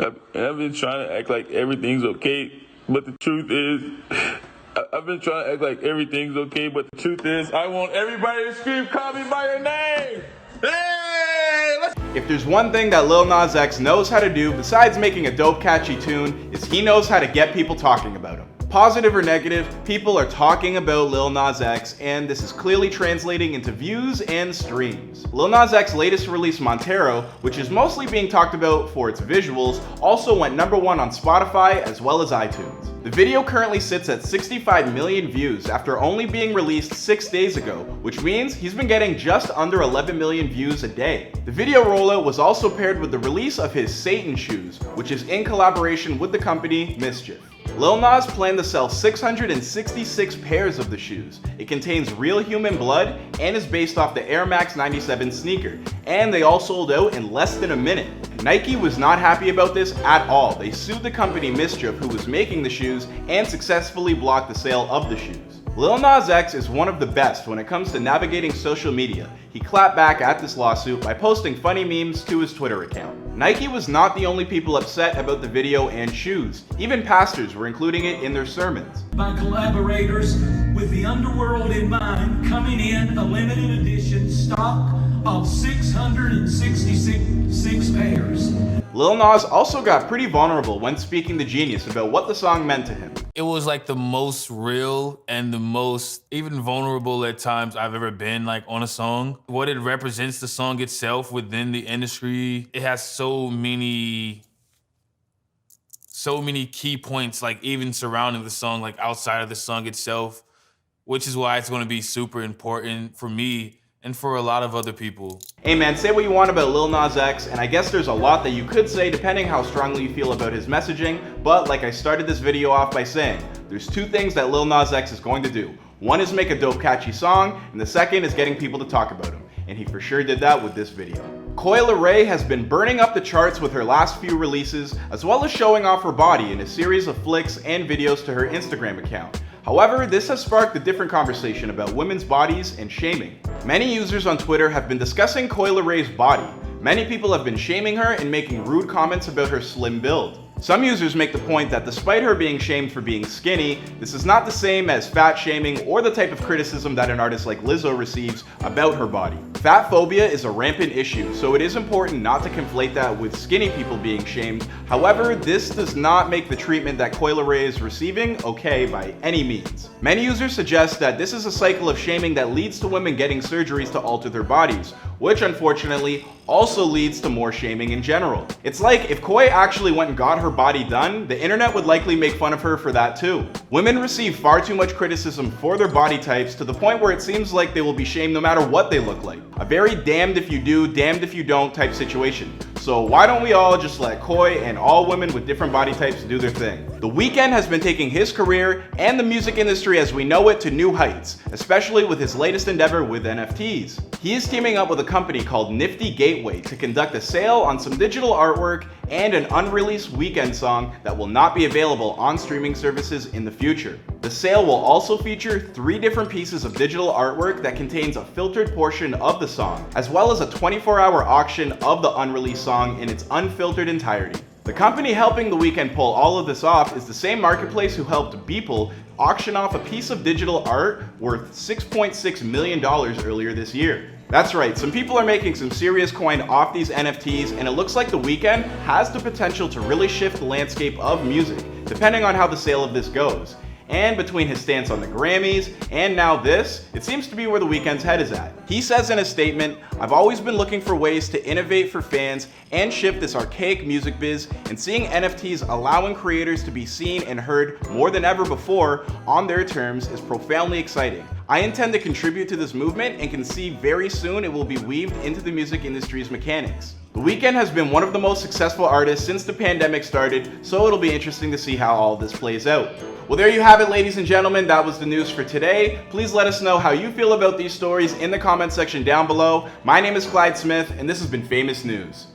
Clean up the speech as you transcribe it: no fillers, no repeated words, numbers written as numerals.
I've been trying to act like everything's okay, but the truth is, I've been trying to act like everything's okay, but the truth is, I want everybody to scream, call me by your name! Hey! If there's one thing that Lil Nas X knows how to do besides making a dope catchy tune, is he knows how to get people talking about him. Positive or negative, people are talking about Lil Nas X, and this is clearly translating into views and streams. Lil Nas X's latest release, Montero, which is mostly being talked about for its visuals, also went #1 on Spotify as well as iTunes. The video currently sits at 65 million views after only being released 6 days ago, which means he's been getting just under 11 million views a day. The video rollout was also paired with the release of his Satan shoes, which is in collaboration with the company Mischief. Lil Nas planned to sell 666 pairs of the shoes. It contains real human blood and is based off the Air Max 97 sneaker, and they all sold out in less than a minute. Nike was not happy about this at all. They sued the company Mischief, who was making the shoes, and successfully blocked the sale of the shoes. Lil Nas X is one of the best when it comes to navigating social media. He clapped back at this lawsuit by posting funny memes to his Twitter account. Nike was not the only people upset about the video and shoes. Even pastors were including it in their sermons. By collaborators with the underworld in mind, coming in a limited edition stock of 666 pairs. Lil Nas also got pretty vulnerable when speaking to Genius about what the song meant to him. It was like the most real and the most even vulnerable at times I've ever been like on a song. What it represents, the song itself within the industry, it has so many key points, like even surrounding the song, like outside of the song itself, which is why it's gonna be super important for me and for a lot of other people. Hey man, say what you want about Lil Nas X, and I guess there's a lot that you could say depending how strongly you feel about his messaging, but like I started this video off by saying, there's 2 things that Lil Nas X is going to do. One is make a dope catchy song, and the second is getting people to talk about him. And he for sure did that with this video. Coi Leray has been burning up the charts with her last few releases, as well as showing off her body in a series of flicks and videos to her Instagram account. However, this has sparked a different conversation about women's bodies and shaming. Many users on Twitter have been discussing Coi Leray's body. Many people have been shaming her and making rude comments about her slim build. Some users make the point that despite her being shamed for being skinny, this is not the same as fat shaming or the type of criticism that an artist like Lizzo receives about her body. Fat phobia is a rampant issue, so it is important not to conflate that with skinny people being shamed. However, this does not make the treatment that Coi Leray is receiving okay by any means. Many users suggest that this is a cycle of shaming that leads to women getting surgeries to alter their bodies, which unfortunately also leads to more shaming in general. It's like if Coi actually went and got her body done, the internet would likely make fun of her for that too. Women receive far too much criticism for their body types to the point where it seems like they will be shamed no matter what they look like. A very damned if you do, damned if you don't type situation. So why don't we all just let Coi and all women with different body types do their thing? The Weeknd has been taking his career and the music industry as we know it to new heights, especially with his latest endeavor with NFTs. He is teaming up with a company called Nifty Gateway to conduct a sale on some digital artwork and an unreleased Weeknd song that will not be available on streaming services in the future. The sale will also feature 3 different pieces of digital artwork that contains a filtered portion of the song, as well as a 24-hour auction of the unreleased song in its unfiltered entirety. The company helping The Weeknd pull all of this off is the same marketplace who helped Beeple auction off a piece of digital art worth $6.6 million earlier this year. That's right, some people are making some serious coin off these NFTs, and it looks like The Weeknd has the potential to really shift the landscape of music, depending on how the sale of this goes. And between his stance on the Grammys and now this, it seems to be where The Weeknd's head is at. He says in a statement, "I've always been looking for ways to innovate for fans and shift this archaic music biz, and seeing NFTs allowing creators to be seen and heard more than ever before on their terms is profoundly exciting. I intend to contribute to this movement and can see very soon it will be weaved into the music industry's mechanics." The Weeknd has been one of the most successful artists since the pandemic started, so it'll be interesting to see how all this plays out. Well, there you have it, ladies and gentlemen. That was the news for today. Please let us know how you feel about these stories in the comment section down below. My name is Clyde Smith, and this has been Famous News.